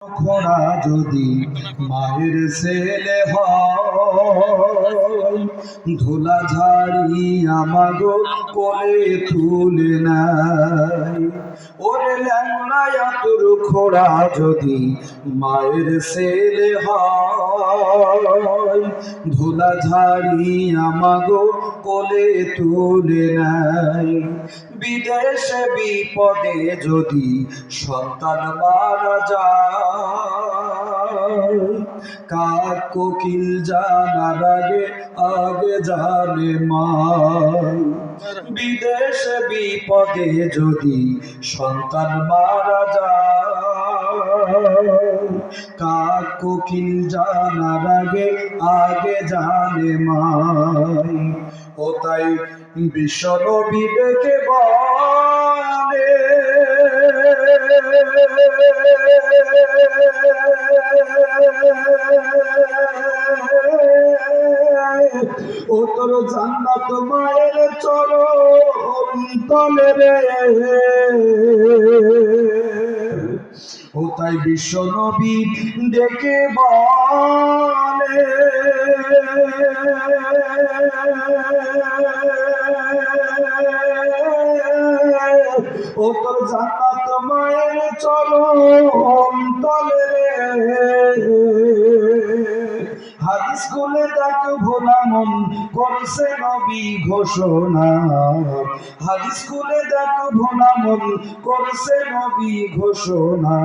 খোড়া যদি মায়ের ছেলে হয়, ধুলা ঝাড়ি আমাগো কোলে তুলে নাই। ওরে ল্যাংড়ায়া তোর খোড়া যদি মায়ের ছেলে হয়, ধুলা ঝাড়ি আমাগো কোলে তুলে নাই। বিদেশে বিপদে যদি সন্তান মারা যায়, কাক কোকিল জানার আগে আগে জানে মা। বিদেশে বিপদে যদি সন্তান মারা যায়, কাক কোকিল জানার আগে আগে জানে মাই। ও তাই বিশ্ব নবী ডেকে বলে, ও তোর জান্নাত মায়ের চরণ তলে রে। ও তাই বিশ্ব নবী ডেকে বলে, ও তোর জান্নাত মায়ের চরণ তলে রে। হাদিস খুলে দেখ ভোলা মন করছে নবী ঘোষণা, হাদিস খুলে দেখ ভোলা মন করছে নবী ঘোষণা।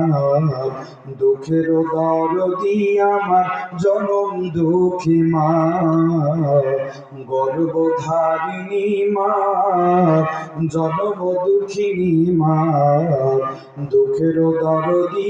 দুঃখের দরদি আমার জনম দুঃখী মা, গর্ভধারিণী মা, জনম দুঃখিনী মা। দুঃখের দরদি